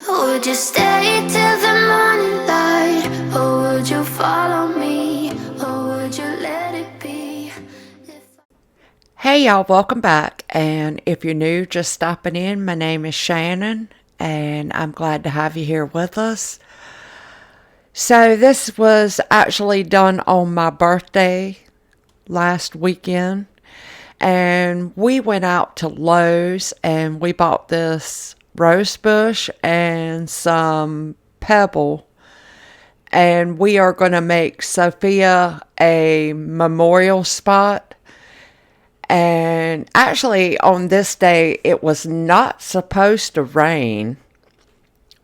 Would you stay till the morning light? Or would you follow me? Or would you let it be? Hey y'all, welcome back. And if you're new, just stopping in, my name is Shannon, and I'm glad to have you here with us. So this was actually done on my birthday last weekend, and we went out to Lowe's and we bought this rose bush and some pebble, and we are going to make Sophia a memorial spot. And actually, on this day, it was not supposed to rain.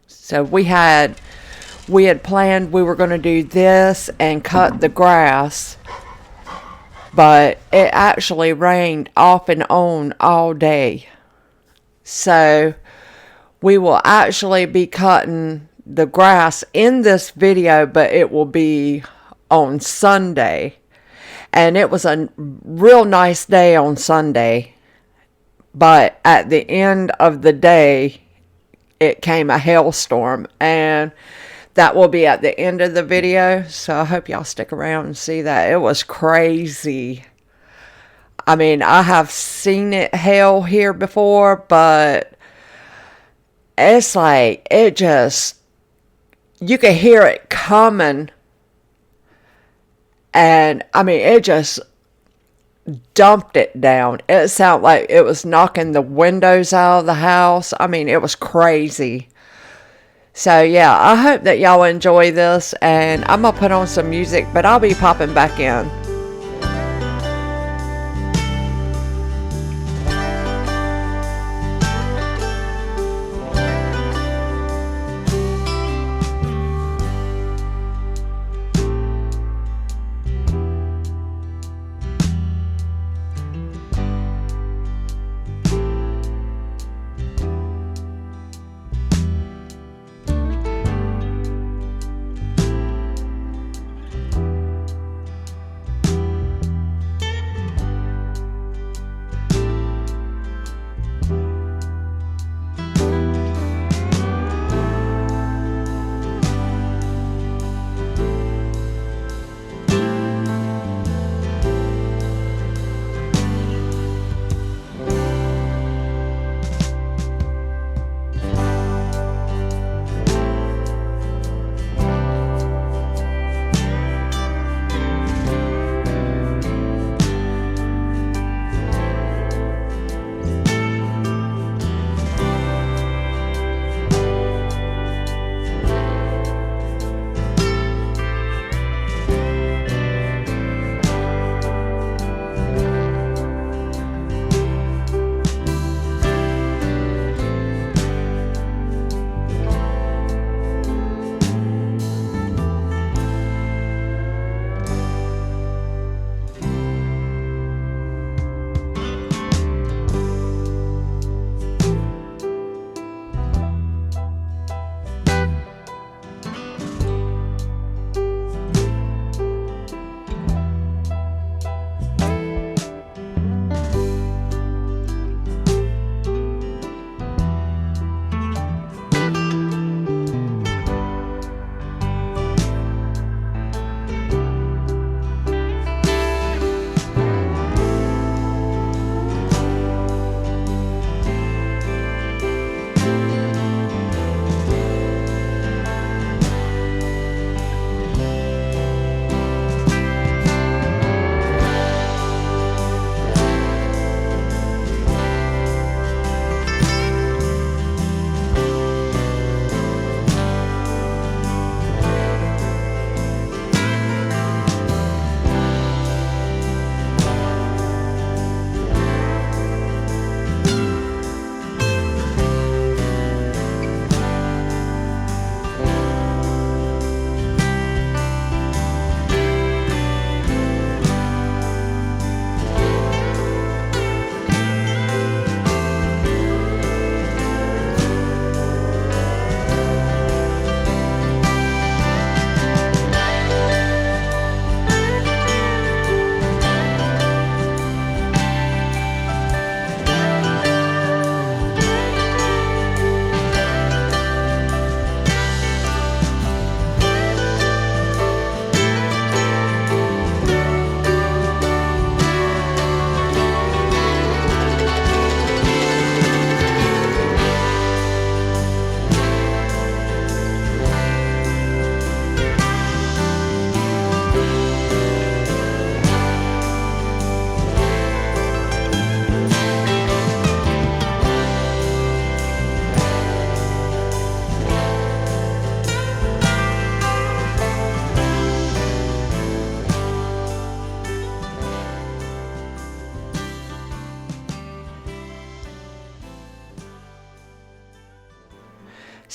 So we had planned we were going to do this and cut the grass, but it actually rained off and on all day. So we will actually be cutting the grass in this video, but it will be on Sunday. And it was a real nice day on Sunday. But at the end of the day, it came a hailstorm. And that will be at the end of the video. So I hope y'all stick around and see that. It was crazy. I mean, I have seen it hail here before, but it's like, you can hear it coming. And, I mean, it just dumped it down. It sounded like it was knocking the windows out of the house. I mean, it was crazy. So, yeah, I hope that y'all enjoy this. And I'm going to put on some music, but I'll be popping back in.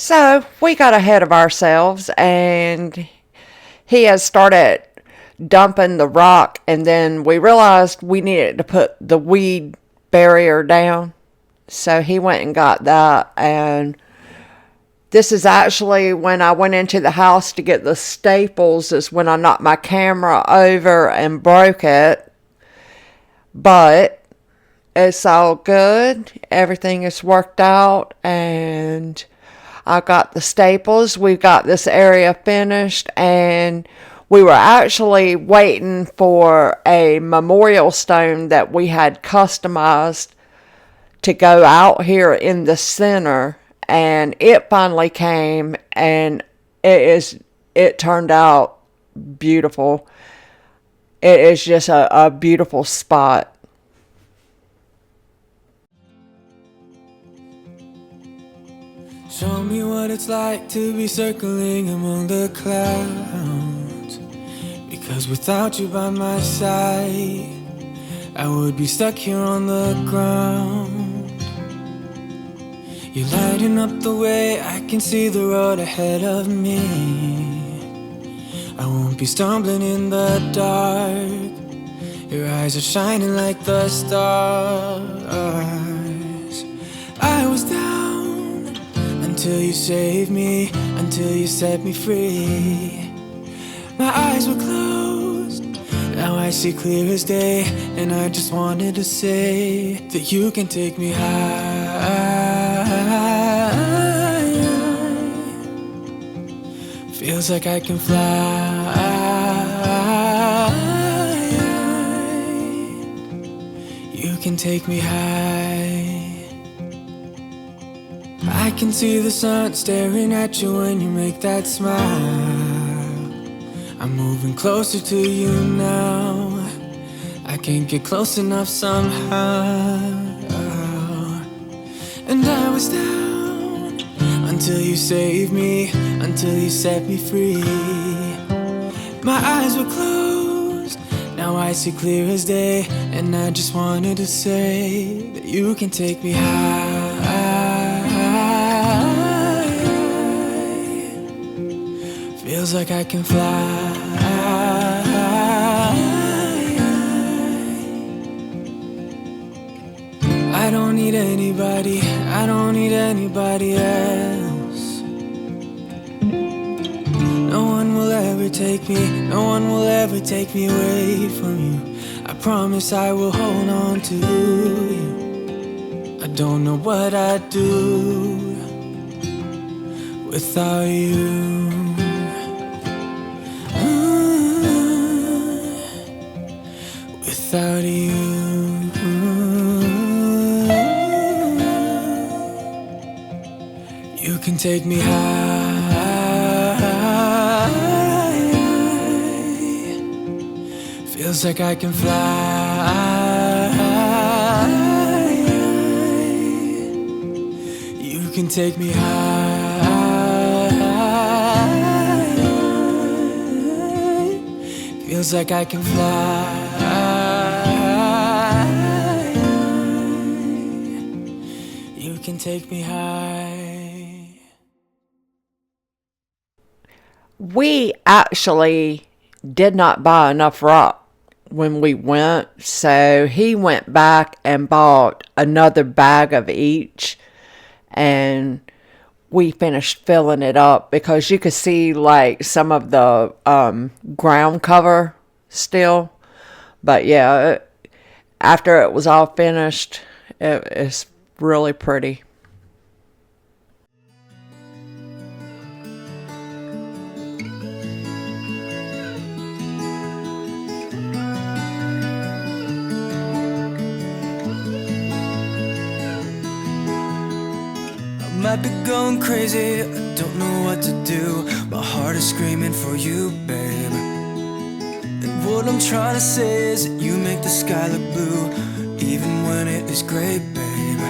So we got ahead of ourselves, and he had started dumping the rock, and then we realized we needed to put the weed barrier down. So he went and got that, and this is actually when I went into the house to get the staples, is when I knocked my camera over and broke it. But it's all good. Everything is worked out, and I got the staples. We got this area finished, and we were actually waiting for a memorial stone that we had customized to go out here in the center, and it finally came, and it turned out beautiful. It is just a beautiful spot. Show me what it's like to be circling among the clouds. Because without you by my side, I would be stuck here on the ground. You're lighting up the way, I can see the road ahead of me. I won't be stumbling in the dark. Your eyes are shining like the stars. I was down until you saved me, until you set me free. My eyes were closed, now I see clear as day. And I just wanted to say that you can take me high. Feels like I can fly. You can take me high. I can see the sun staring at you when you make that smile. I'm moving closer to you now. I can't get close enough somehow. And I was down until you saved me, until you set me free. My eyes were closed, now I see clear as day. And I just wanted to say that you can take me high. Feels like I can fly. I don't need anybody, I don't need anybody else. No one will ever take me, no one will ever take me away from you. I promise I will hold on to you. I don't know what I'd do without you. Without you. You can take me high. Feels like I can fly. You can take me high. Feels like I can fly. You can take me high. We actually did not buy enough rock when we went, so he went back and bought another bag of each, and we finished filling it up because you could see like some of the ground cover still. But yeah, after it was all finished, it's really pretty. I might be going crazy, I don't know what to do. My heart is screaming for you, babe. And what I'm trying to say is that you make the sky look blue, even when it is gray, babe.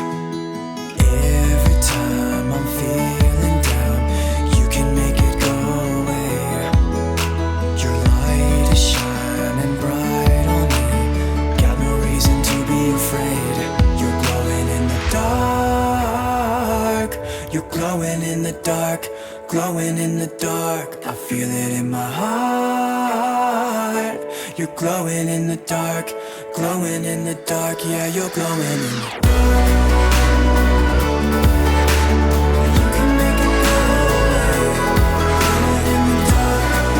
Every time I'm feeling down, you can make it go away. Your light is shining bright on me, got no reason to be afraid. You're glowing in the dark. You're glowing in the dark. dark, glowing in the dark. I feel it in my heart. You're glowing in the dark, glowing in the dark. Yeah, you're glowing in the dark. You can make it go away, glowing in the dark.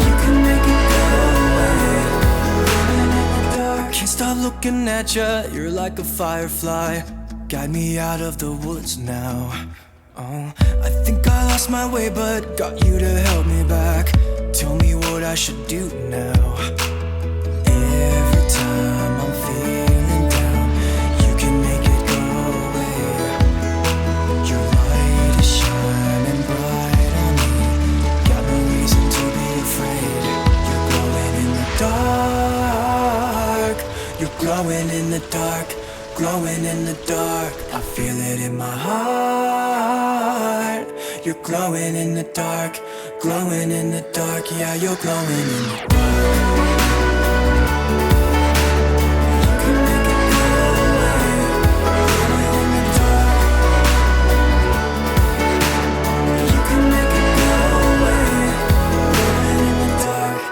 You can make it go away, glowing in the dark. Can't stop looking at you, you're like a firefly. Guide me out of the woods now. Oh, I think I lost my way, but got you to help me back. Tell me what I should do now. Every time I'm feeling down, you can make it go away. Your light is shining bright on me. Got no reason to be afraid. You're glowing in the dark. You're glowing in the dark, glowing in the dark. I feel it in my heart. You're glowing in the dark, glowing in the dark. Yeah, you're glowing in the dark. You can make it go away, glowing in the dark. You can make it go away, glowing in the dark.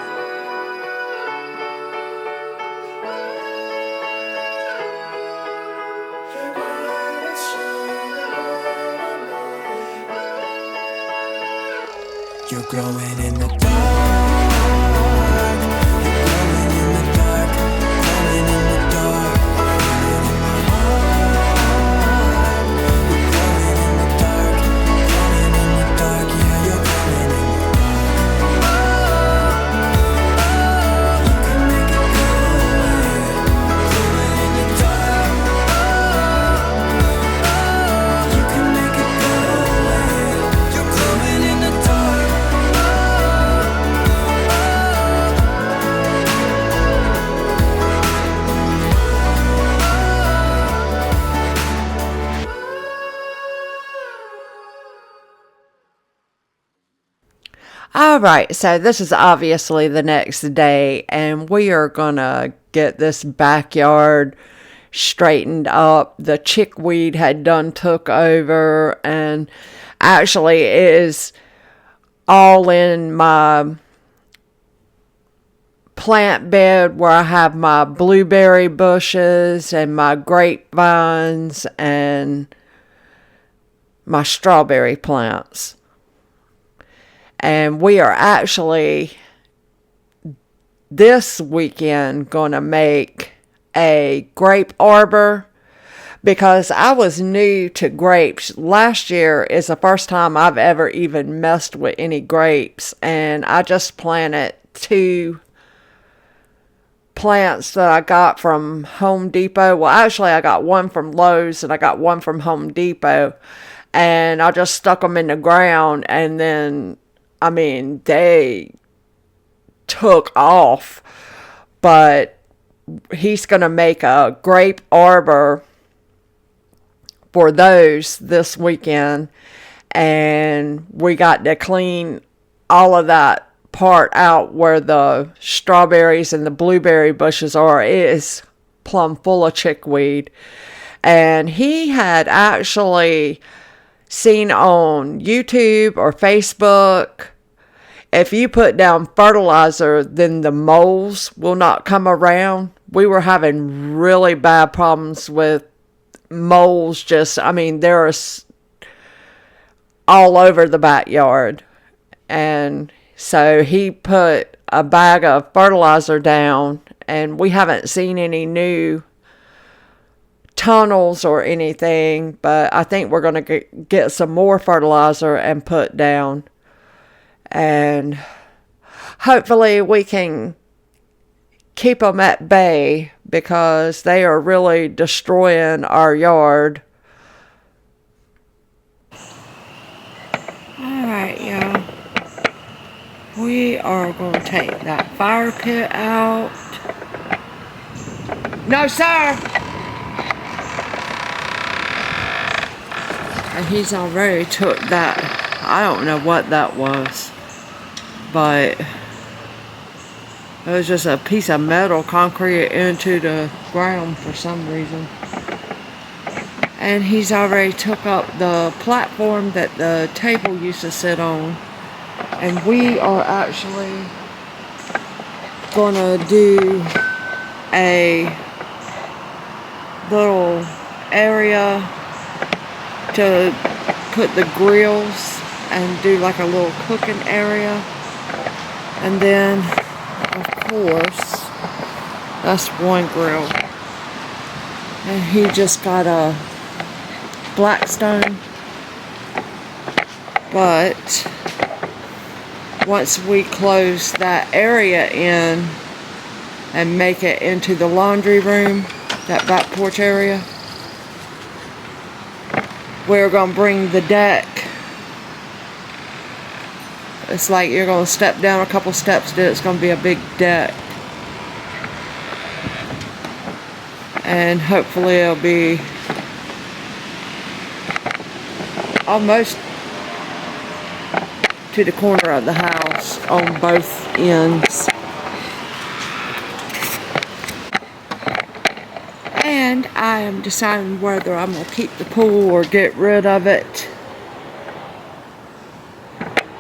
You're glowing in the dark. You're glowing in the dark, glowing in the dark. I feel it in my heart. You're glowing in the dark, glowing in the dark. Yeah, you're glowing in the dark. You can make it go away, glowing in the dark. You can make it go away. You're glowing in the dark. All right, so this is obviously the next day, and we are gonna get this backyard straightened up. The chickweed had done took over, and actually it is all in my plant bed where I have my blueberry bushes and my grapevines and my strawberry plants. And we are actually this weekend gonna make a grape arbor, because I was new to grapes. Last year is the first time I've ever even messed with any grapes, and I just planted 2 plants that I got from Home Depot. Well, actually I got one from Lowe's and I got one from Home Depot, and I just stuck them in the ground, and then I mean, they took off. But he's going to make a grape arbor for those this weekend. And we got to clean all of that part out where the strawberries and the blueberry bushes are. It is plumb full of chickweed. And he had actually seen on YouTube or Facebook, if you put down fertilizer, then the moles will not come around. We were having really bad problems with moles. They're all over the backyard. And so he put a bag of fertilizer down, and we haven't seen any new tunnels or anything, but I think we're going to get some more fertilizer and put down. And hopefully we can keep them at bay, because they are really destroying our yard. Alright, y'all. We are going to take that fire pit out. No, sir! And he's already took that. I don't know what that was, but it was just a piece of metal concrete into the ground for some reason. And he's already took up the platform that the table used to sit on. And we are actually gonna do a little area to put the grills and do like a little cooking area. And then, of course, that's one grill. And he just got a Blackstone. But once we close that area in and make it into the laundry room, that back porch area, we're going to bring the deck. It's like you're going to step down a couple steps, then it's going to be a big deck. And hopefully it'll be almost to the corner of the house on both ends. And I am deciding whether I'm going to keep the pool or get rid of it,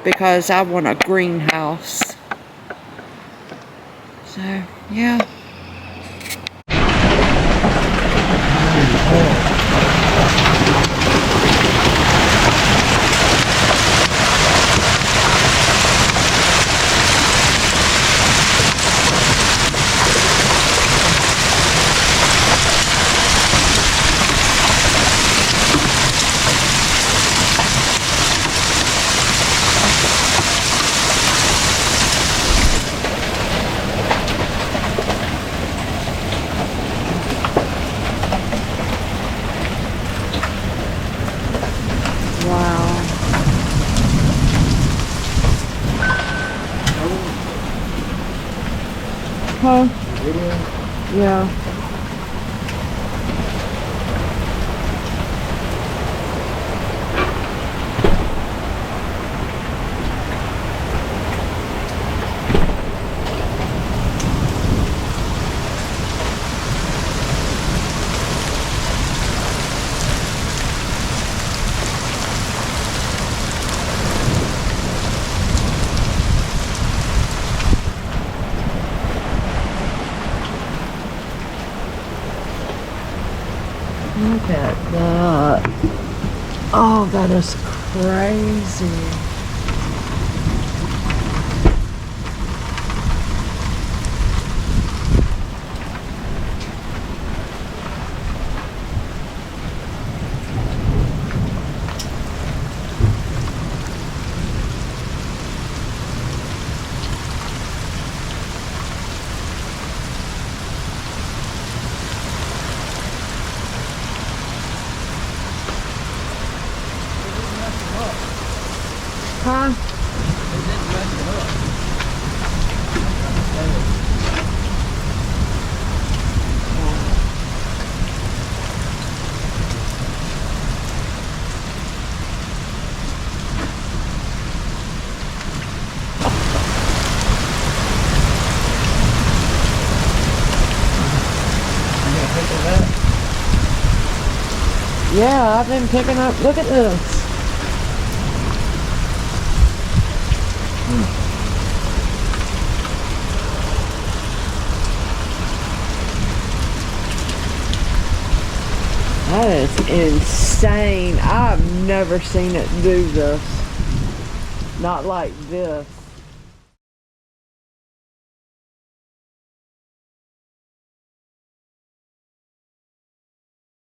because I want a greenhouse. So, yeah. Huh? Yeah. Look at that. Oh, that is crazy. Huh? Yeah, I've been picking up. Look at this. That is insane. I've never seen it do this. Not like this.